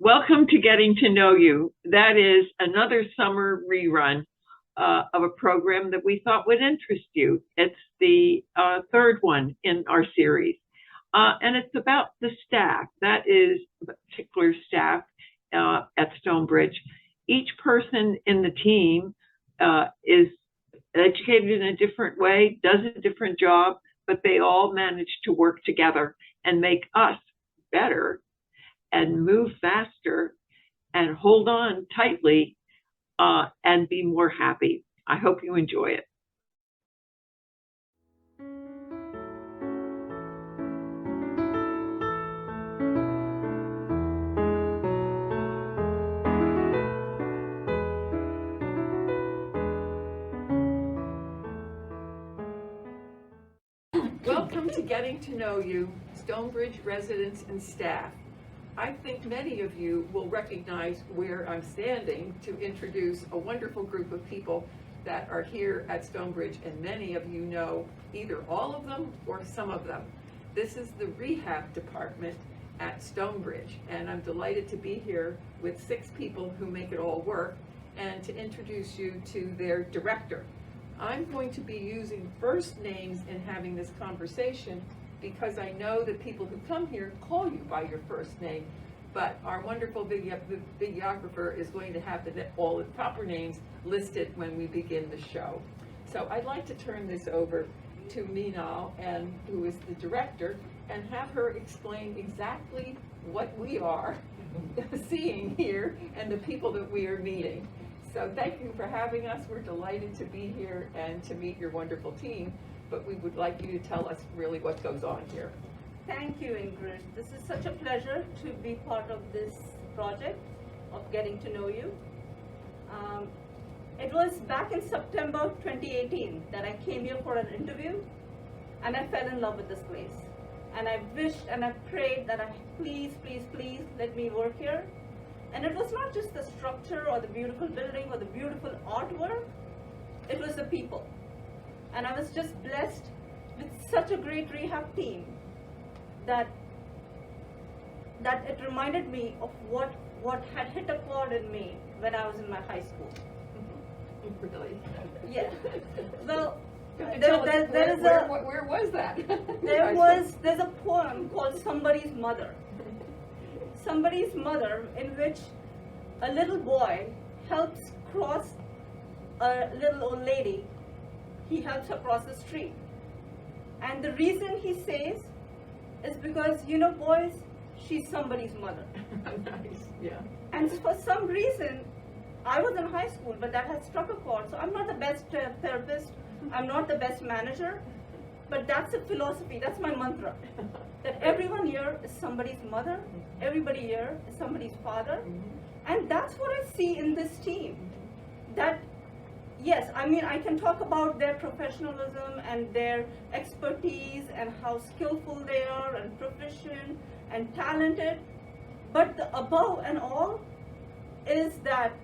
Welcome to Getting to Know You. That is another summer rerun of a program that we thought would interest you. It's the third one in our series. And it's about the staff. That is the particular staff at Stonebridge. Each person in the team is educated in a different way, does a different job, but they all manage to work together and make us better and move faster and hold on tightly and be more happy. I hope you enjoy it. Welcome to Getting to Know You, Stonebridge residents and staff. I think many of you will recognize where I'm standing to introduce a wonderful group of people that are here at Stonebridge, and many of you know either all of them or some of them. This is the Rehab department at Stonebridge, and I'm delighted to be here with 6 people who make it all work and to introduce you to their director. I'm going to be using first names in having this conversation because I know that people who come here call you by your first name, but our wonderful videographer is going to have all the proper names listed when we begin the show. So I'd like to turn this over to Meenal, who is the director, and have her explain exactly what we are seeing here and the people that we are meeting. So thank you for having us. We're delighted to be here and to meet your wonderful team, but we would like you to tell us really what goes on here. Thank you, Ingrid. This is such a pleasure to be part of this project of Getting to Know You. It was back in September 2018 that I came here for an interview, and I fell in love with this place. And I wished and I prayed that please let me work here. And it was not just the structure or the beautiful building or the beautiful artwork, it was the people. And I was just blessed with such a great rehab team that it reminded me of what had hit a chord in me when I was in my high school. Really? Yeah. Well, where was that? There's a poem called Somebody's Mother. Somebody's Mother, in which a little boy helps cross a little old lady. He helps her cross the street. And the reason he says is because, you know, boys, she's somebody's mother. Nice, yeah. And for some reason, I was in high school, but that has struck a chord. So I'm not the best therapist. I'm not the best manager. But that's a philosophy. That's my mantra. That everyone here is somebody's mother. Everybody here is somebody's father. And that's what I see in this team. That, yes, I mean, I can talk about their professionalism and their expertise and how skillful they are and proficient and talented. But the above and all is that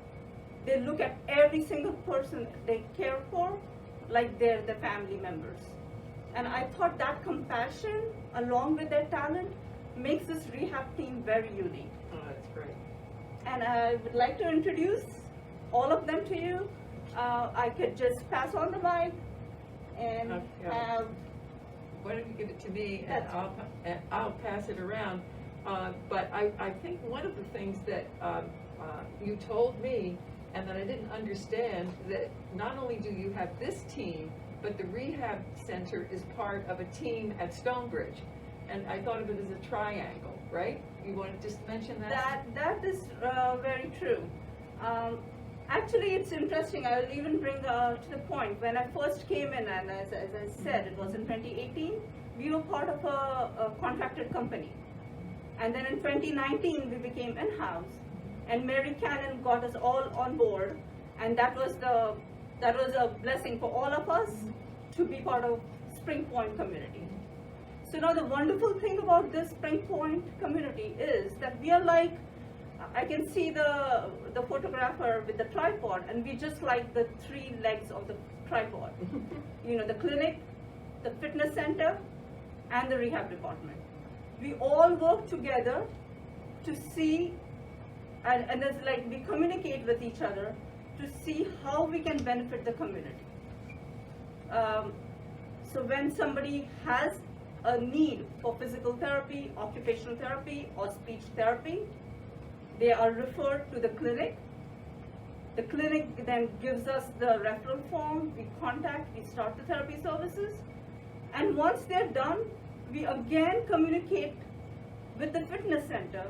they look at every single person they care for like they're the family members. And I thought that compassion, along with their talent, makes this rehab team very unique. Oh, that's great. And I would like to introduce all of them to you. I could just pass on the mic and have. Why don't you give it to me and I'll pass it around. But I think one of the things that you told me and that I didn't understand, that not only do you have this team, but the Rehab Center is part of a team at Stonebridge. And I thought of it as a triangle, right? You want to just mention that? That is very true. Actually, it's interesting. I will even bring to the point. When I first came in, and as I said, it was in 2018, we were part of a contracted company. And then in 2019, we became in-house. And Mary Cannon got us all on board. And that was a blessing for all of us to be part of Spring Point community. So now the wonderful thing about this Spring Point community is that we are like, I can see the photographer with the tripod, and we just like the 3 legs of the tripod. You know, the clinic, the fitness center, and the rehab department. We all work together to see and it's like we communicate with each other to see how we can benefit the community. So when somebody has a need for physical therapy, occupational therapy, or speech therapy, they are referred to the clinic. The clinic then gives us the referral form, we contact, we start the therapy services, and once they're done, we again communicate with the fitness center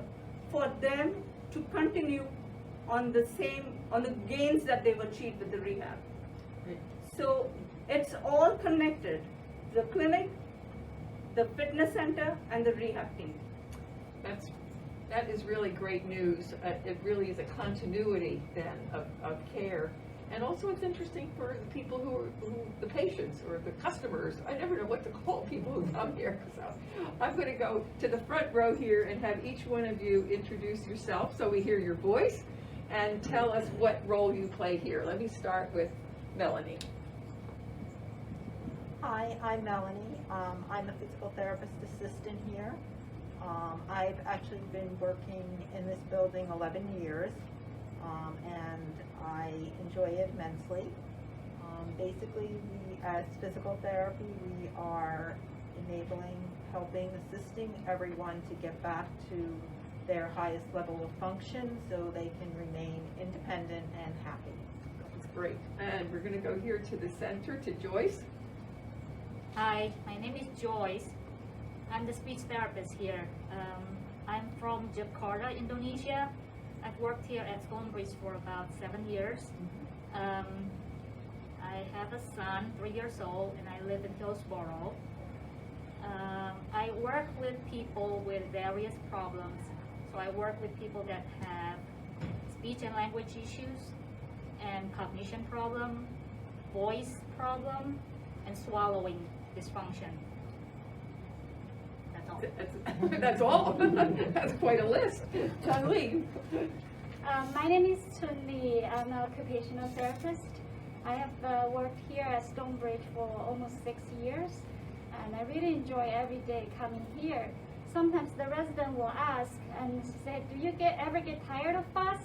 for them to continue on the gains that they've achieved with the rehab. So it's all connected, the clinic, the fitness center, and the rehab team. That is really great news. It really is a continuity then of care. And also it's interesting for the people who the patients or the customers. I never know what to call people who come here. So I'm going to go to the front row here and have each one of you introduce yourself so we hear your voice and tell us what role you play here. Let me start with Melanie. Hi, I'm Melanie. I'm a physical therapist assistant here. I've actually been working in this building 11 years, and I enjoy it immensely. Basically, as physical therapy, we are enabling, helping, assisting everyone to get back to their highest level of function so they can remain independent and happy. That's great. And we're going to go here to the center to Joyce. Hi, my name is Joyce. I'm the speech therapist here. I'm from Jakarta, Indonesia. I've worked here at Stonebridge for about 7 years. I have a son, 3 years old, and I live in Hillsborough. I work with people with various problems. So I work with people that have speech and language issues, and cognition problem, voice problem, and swallowing dysfunction. That's all. That's all. That's quite a list. Chun Li. My name is Chun Li. I'm an occupational therapist. I have worked here at Stonebridge for almost 6 years, and I really enjoy every day coming here. Sometimes the resident will ask and say, "Do you ever get tired of us?"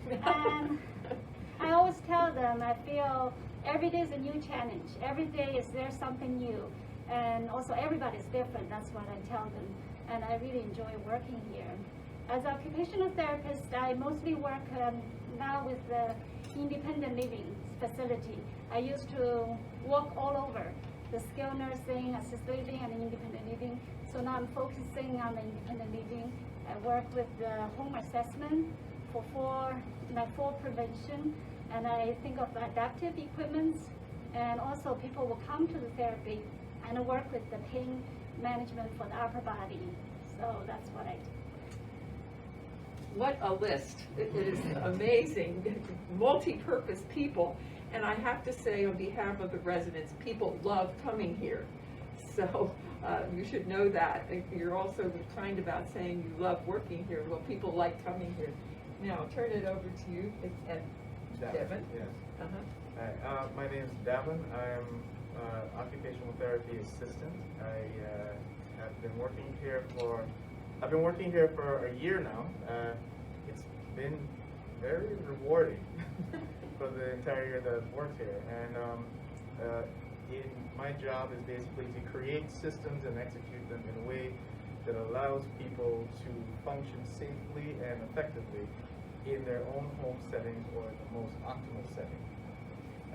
And I always tell them I feel every day is a new challenge. Every day is there something new, and also everybody's different. That's what I tell them, and I really enjoy working here. As an occupational therapist, I mostly work now with the independent living facility. I used to walk all over the skilled nursing, assisted living, and independent living. So now I'm focusing on the independent living. I work with the home assessment for fall prevention, and I think of adaptive equipments, and also people will come to the therapy and I work with the pain management for the upper body. So that's what I do. What a list. It is amazing, multi-purpose people. And I have to say, on behalf of the residents, people love coming here. So you should know that. You're also kind about saying you love working here. Well, people like coming here. Now, I'll turn it over to you, Devin. Yes. Uh-huh. Hi, my name is Devin. I'm occupational therapy assistant. I've been working here for a year now. It's been very rewarding for the entire year that I've worked here. And my job is basically to create systems and execute them in a way that allows people to function safely and effectively in their own home settings or in the most optimal setting.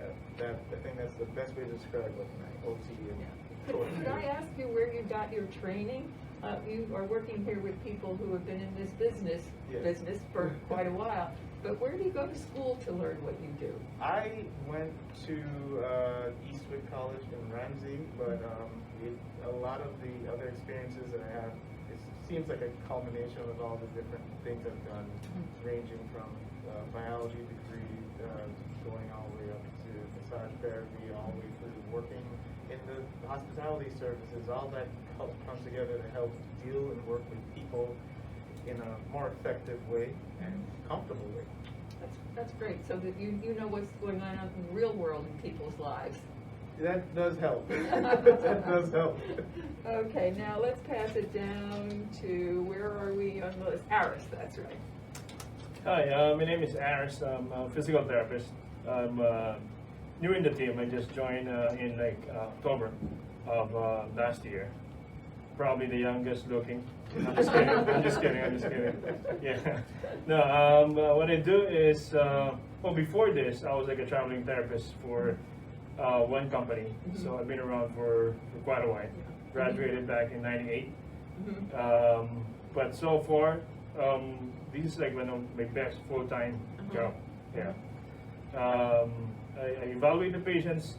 I think that's the best way to describe what my OT is. Could I ask you where you got your training? You are working here with people who have been in this business for quite a while. But where do you go to school to learn what you do? I went to Eastwood College in Ramsey, but a lot of the other experiences that I have, it seems like a culmination of all the different things I've done, ranging from biology degree, going all the way up to massage therapy, all the way through working in the hospitality services. All that comes together to help deal and work with people in a more effective way and comfortable way. That's great. So that you know what's going on out in the real world in people's lives. That does help. That does help. Okay, now let's pass it down to, where are we on the list? Aris, that's right. Hi, my name is Aris. I'm a physical therapist. I'm new in the team. I just joined in like October of last year. Probably the youngest looking. I'm just kidding. I'm just kidding. I'm just kidding. Yeah. No. What I do is, well, before this, I was like a traveling therapist for one company. So I've been around for quite a while. Graduated back in '98. But so far, this is like my best full-time job. Yeah. I evaluate the patients,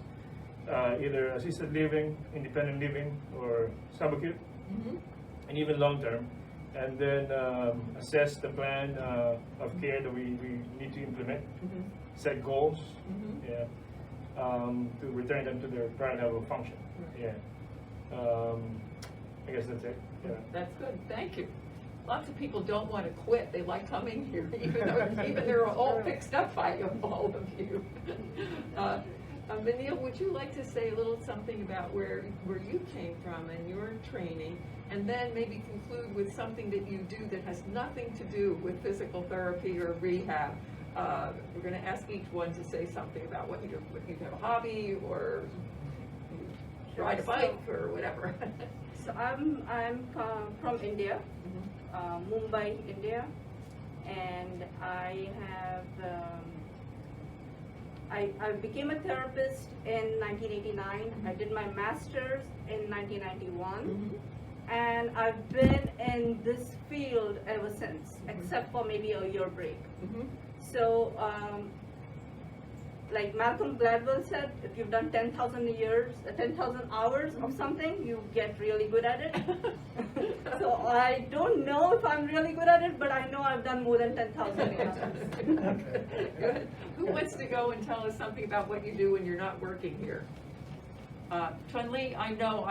either assisted living, independent living, or subacute, and even long-term, and then assess the plan of care that we need to implement, set goals, yeah, to return them to their prior level of function. Yeah. I guess that's it. Yeah. That's good, thank you. Lots of people don't want to quit, they like coming here, even they're all fixed up by you, all of you. Manil, would you like to say a little something about where you came from and your training, and then maybe conclude with something that you do that has nothing to do with physical therapy or rehab? We're going to ask each one to say something about what you do, if you have a hobby or you ride a bike or whatever. So I'm from India, Mumbai, India, and I have I became a therapist in 1989. I did my master's in 1991, and I've been in this field ever since, except for maybe a year break. So, like Malcolm Gladwell said, if you've done 10,000 hours of something, you get really good at it. So I don't know if I'm really good at it, but I know I've done more than 10,000 hours. Good. Who wants to go and tell us something about what you do when you're not working here? Chun-Li, I know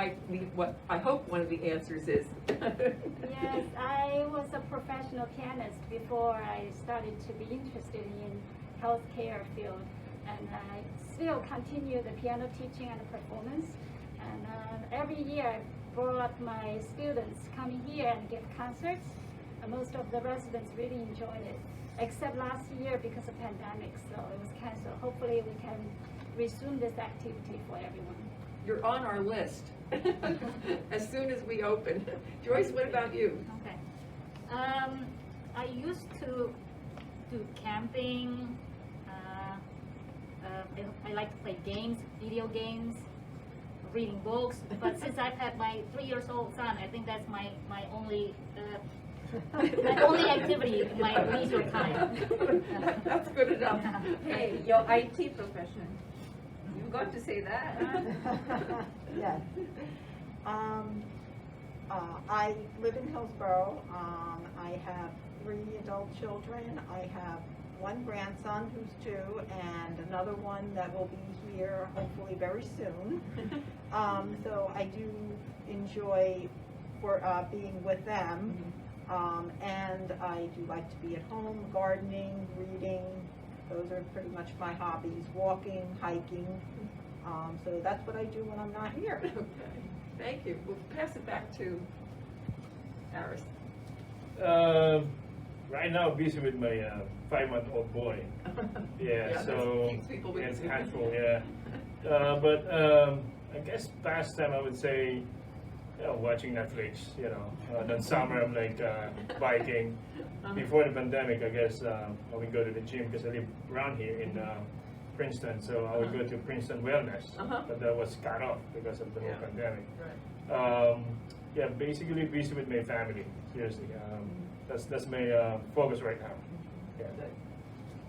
what I hope one of the answers is. Yes, I was a professional pianist before I started to be interested in healthcare field, and I still continue the piano teaching and performance. And every year I brought my students coming here and give concerts. And most of the residents really enjoyed it, except last year because of pandemic, so it was canceled. Hopefully we can resume this activity for everyone. You're on our list as soon as we open. Joyce, what about you? Okay. I used to do camping. I like to play games, video games, reading books. But since I've had my 3-year-old son, I think that's my only my only activity in my leisure time. That's good enough. Hey, your IT profession. You got to say that. Yes. I live in Hillsborough. I have 3 adult children. I have 1 grandson who's 2 and another one that will be here hopefully very soon. So I do enjoy being with them. And I do like to be at home, gardening, reading. Those are pretty much my hobbies, walking, hiking. So that's what I do when I'm not here. Okay, thank you. We'll pass it back to Aris. Right now, busy with my 5-month-old boy. Yeah, so keeps people it's busy. handful. Yeah, but I guess past time I would say watching Netflix. Then summer I'm like biking. Before the pandemic, I guess I would go to the gym because I live around here in Princeton, so I would go to Princeton Wellness, but that was cut off because of the whole pandemic. Right. Yeah, basically busy with my family. Seriously, that's my focus right now. Yeah.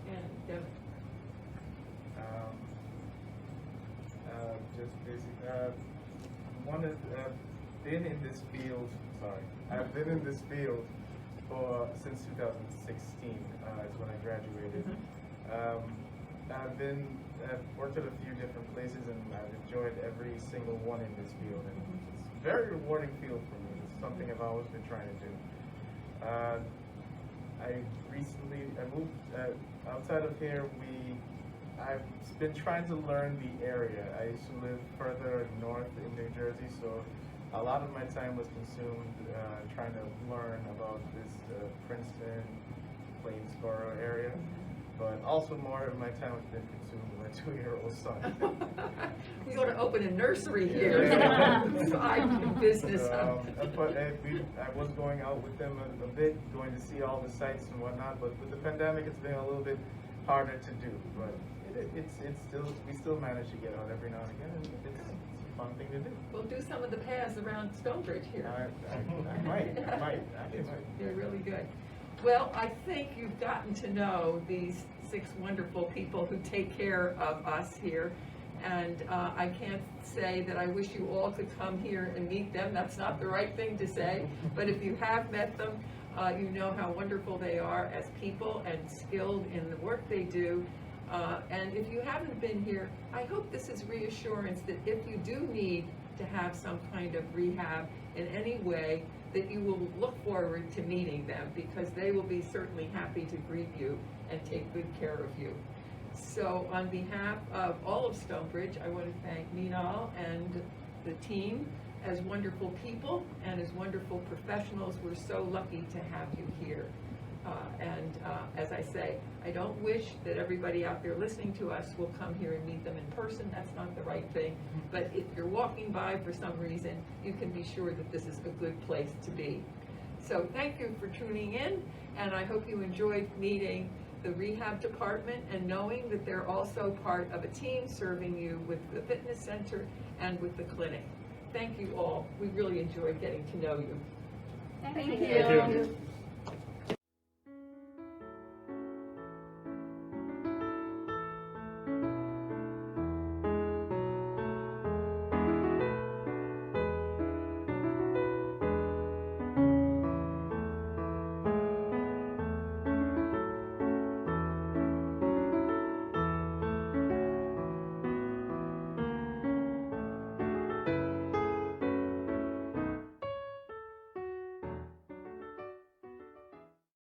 And Devin. Just basic. Been in this field. Sorry, I've been in this field since 2016. Is when I graduated. I've worked at a few different places, and I've enjoyed every single one in this field. And it's a very rewarding field for me. It's something I've always been trying to do. I moved outside of here. I've been trying to learn the area. I used to live further north in New Jersey, so a lot of my time was consumed trying to learn about this Princeton Plainsboro area, but also more of my time has been consumed with my 2-year-old son. We ought to open a nursery here. Yeah. Side business. But I was going out with them a bit, going to see all the sites and whatnot, but with the pandemic, it's been a little bit harder to do, but it's still, we still manage to get out every now and again, and it's a fun thing to do. We'll do some of the paths around Stonebridge here. I might, actually might. They're really good. Well, I think you've gotten to know these 6 wonderful people who take care of us here. And I can't say that I wish you all could come here and meet them. That's not the right thing to say. But if you have met them, you know how wonderful they are as people and skilled in the work they do. And if you haven't been here, I hope this is reassurance that if you do need to have some kind of rehab in any way, that you will look forward to meeting them, because they will be certainly happy to greet you and take good care of you. So on behalf of all of Stonebridge, I want to thank Meenal and the team as wonderful people and as wonderful professionals. We're so lucky to have you here. As I say, I don't wish that everybody out there listening to us will come here and meet them in person. That's not the right thing. But if you're walking by for some reason, you can be sure that this is a good place to be. So thank you for tuning in, and I hope you enjoyed meeting the rehab department and knowing that they're also part of a team serving you with the fitness center and with the clinic. Thank you all. We really enjoyed getting to know you. Thank Thank you. you. Thank you.